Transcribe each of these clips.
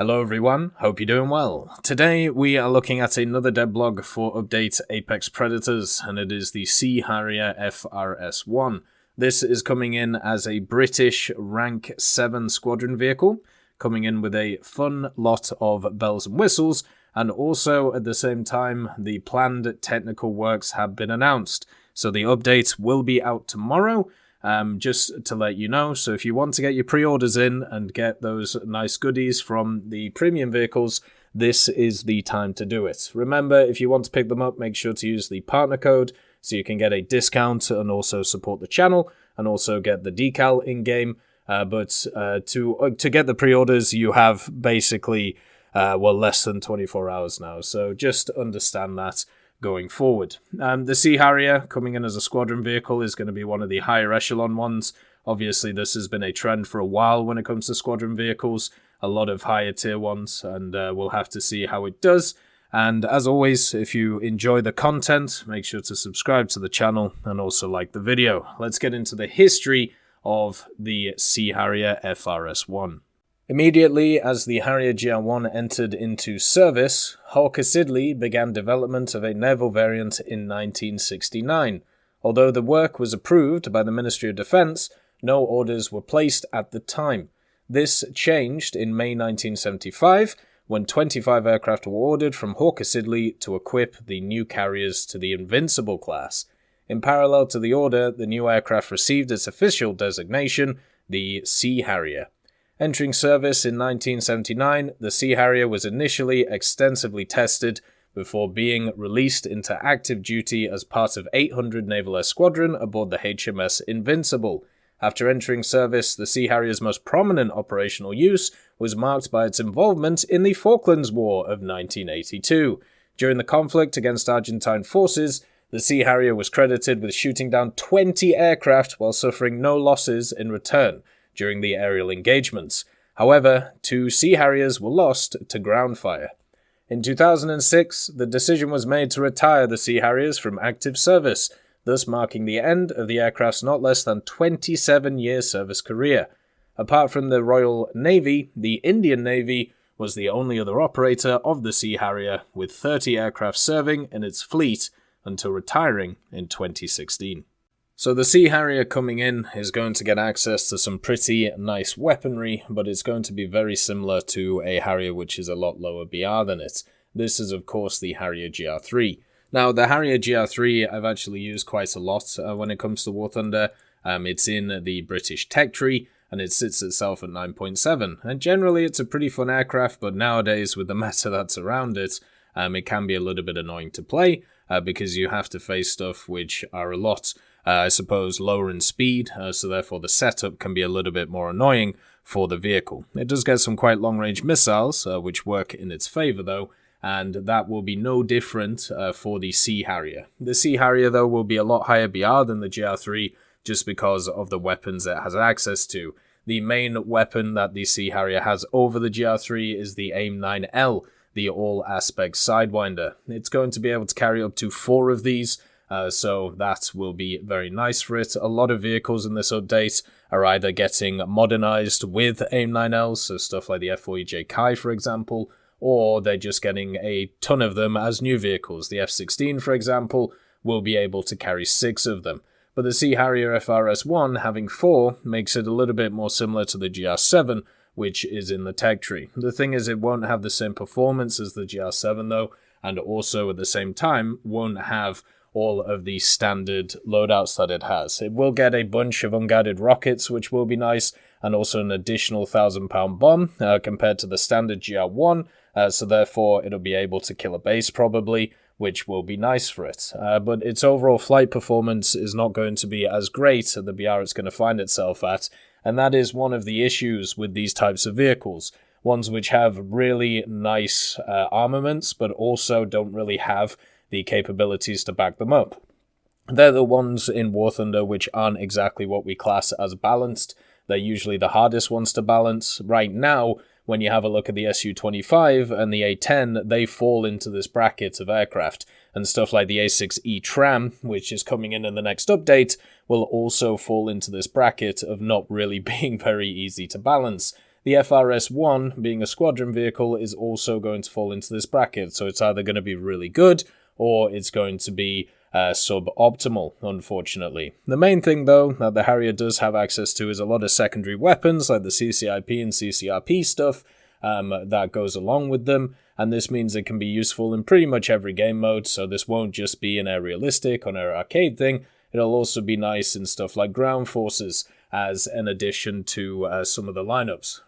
Hello everyone, hope you're doing well. Today we are looking at another devblog for Update Apex Predators, and it is the Harrier FRS.1. This is coming in as a British Rank 7 Squadron vehicle, coming in with a fun lot of bells and whistles, and also at the same time the planned technical works have been announced. So the update will be out tomorrow. Just to let you know, so if you want to get your pre-orders in and get those nice goodies from the premium vehicles, this is the time to do it. Remember, if you want to pick them up, make sure to use the partner code so you can get a discount and also support the channel and also get the decal in-game. But to get the pre-orders, you have basically, less than 24 hours now, so just understand that going forward. The Harrier, coming in as a squadron vehicle, is going to be one of the higher echelon ones. Obviously, this has been a trend for a while when it comes to squadron vehicles, a lot of higher tier ones, and we'll have to see how it does. And as always, if you enjoy the content, make sure to subscribe to the channel and also like the video. Let's get into the history of the Harrier FRS.1. Immediately as the Harrier GR1 entered into service, Hawker Siddeley began development of a naval variant in 1969. Although the work was approved by the Ministry of Defence, no orders were placed at the time. This changed in May 1975, when 25 aircraft were ordered from Hawker Siddeley to equip the new carriers to the Invincible class. In parallel to the order, the new aircraft received its official designation, the Sea Harrier. Entering service in 1979, the Sea Harrier was initially extensively tested before being released into active duty as part of 800 Naval Air Squadron aboard the HMS Invincible. After entering service, the Sea Harrier's most prominent operational use was marked by its involvement in the Falklands War of 1982. During the conflict against Argentine forces, the Sea Harrier was credited with shooting down 20 aircraft while suffering no losses in return during the aerial engagements. However, 2 Sea Harriers were lost to ground fire. In 2006, the decision was made to retire the Sea Harriers from active service, thus marking the end of the aircraft's not less than 27-year service career. Apart from the Royal Navy, the Indian Navy was the only other operator of the Sea Harrier, with 30 aircraft serving in its fleet until retiring in 2016. So the Sea Harrier coming in is going to get access to some pretty nice weaponry, but it's going to be very similar to a Harrier which is a lot lower BR than it. This is of course the Harrier GR3. Now the Harrier GR3 I've actually used quite a lot when it comes to War Thunder. It's in the British tech tree and it sits itself at 9.7, and generally it's a pretty fun aircraft, but nowadays with the meta that's around it, it can be a little bit annoying to play because you have to face stuff which are a lot I suppose lower in speed, so therefore the setup can be a little bit more annoying for the vehicle. It does get some quite long-range missiles, which work in its favour though, and that will be no different for the Sea Harrier. The Sea Harrier though will be a lot higher BR than the GR3 just because of the weapons it has access to. The main weapon that the Sea Harrier has over the GR3 is the AIM-9L, the all-aspect Sidewinder. It's going to be able to carry up to 4 of these, so that will be very nice for it. A lot of vehicles in this update are either getting modernized with AIM-9Ls, so stuff like the F4EJ Kai for example, or they're just getting a ton of them as new vehicles. The F-16 for example will be able to carry 6 of them. But the Sea Harrier FRS.1 having 4 makes it a little bit more similar to the GR7, which is in the tech tree. The thing is, it won't have the same performance as the GR7 though, and also at the same time won't have all of the standard loadouts that it has. It will get a bunch of unguided rockets, which will be nice, and also an additional 1,000-pound bomb compared to the standard GR1, so therefore it'll be able to kill a base probably, which will be nice for it. But its overall flight performance is not going to be as great at the BR it's going to find itself at, and that is one of the issues with these types of vehicles. Ones which have really nice armaments, but also don't really have the capabilities to back them up. They're the ones in War Thunder which aren't exactly what we class as balanced. They're usually the hardest ones to balance. Right now, when you have a look at the Su-25 and the A-10, they fall into this bracket of aircraft. And stuff like the A-6E Tram, which is coming in the next update, will also fall into this bracket of not really being very easy to balance. the FRS-1, being a Squadron vehicle, is also going to fall into this bracket. So it's either going to be really good or it's going to be suboptimal, unfortunately. The main thing, though, that the Harrier does have access to is a lot of secondary weapons, like the CCIP and CCRP stuff that goes along with them, and this means it can be useful in pretty much every game mode, so this won't just be an aerialistic or an arcade thing. It'll also be nice in stuff like ground forces as an addition to some of the lineups.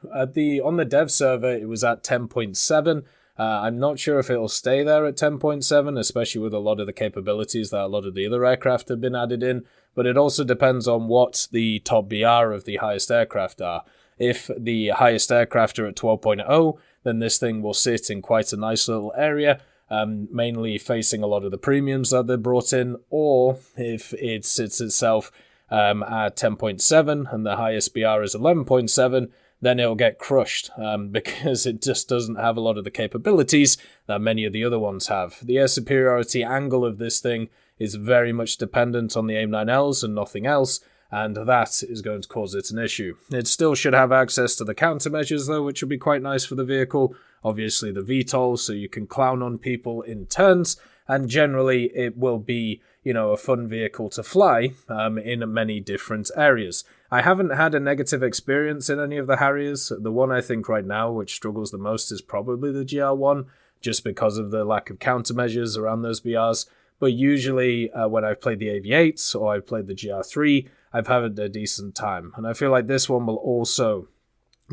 On the dev server, it was at 10.7. I'm not sure if it'll stay there at 10.7, especially with a lot of the capabilities that a lot of the other aircraft have been added in, but it also depends on what the top BR of the highest aircraft are. If the highest aircraft are at 12.0, then this thing will sit in quite a nice little area, mainly facing a lot of the premiums that they're brought in, or if it sits itself at 10.7 and the highest BR is 11.7, then it'll get crushed because it just doesn't have a lot of the capabilities that many of the other ones have. The air superiority angle of this thing is very much dependent on the AIM-9Ls and nothing else, and that is going to cause it an issue. It still should have access to the countermeasures, though, which would be quite nice for the vehicle. Obviously, the VTOL, so you can clown on people in turns, and generally it will be, a fun vehicle to fly in many different areas. I haven't had a negative experience in any of the Harriers. The one I think right now which struggles the most is probably the GR1, just because of the lack of countermeasures around those BRs. But usually when I've played the AV8s or I've played the GR3, I've had a decent time. And I feel like this one will also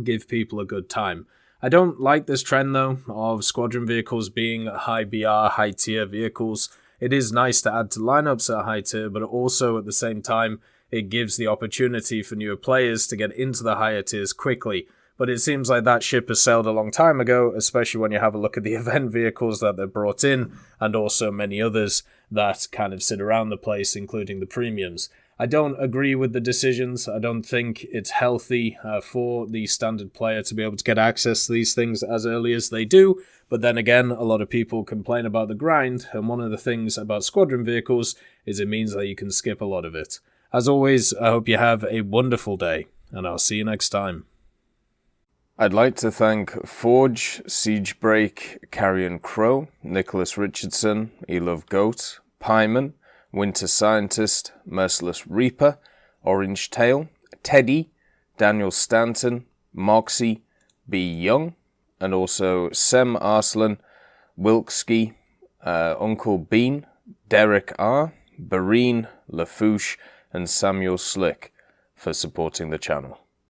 give people a good time. I don't like this trend, though, of Squadron vehicles being high BR, high tier vehicles. It is nice to add to lineups at high tier, but also at the same time, it gives the opportunity for newer players to get into the higher tiers quickly. But it seems like that ship has sailed a long time ago, especially when you have a look at the event vehicles that they've brought in, and also many others that kind of sit around the place, including the premiums. I don't agree with the decisions. I don't think it's healthy for the standard player to be able to get access to these things as early as they do. But then again, a lot of people complain about the grind, and one of the things about Squadron vehicles is it means that you can skip a lot of it. As always, I hope you have a wonderful day, and I'll see you next time. I'd like to thank Forge, Siegebreak, Carrion Crow, Nicholas Richardson, Elove Goat, Pyman, Winter Scientist, Merciless Reaper, Orange Tail, Teddy, Daniel Stanton, Moxie, B. Young, and also Sem Arslan, Wilkski, Uncle Bean, Derek R., Bareen, Lafouche, and Samuel Slick for supporting the channel.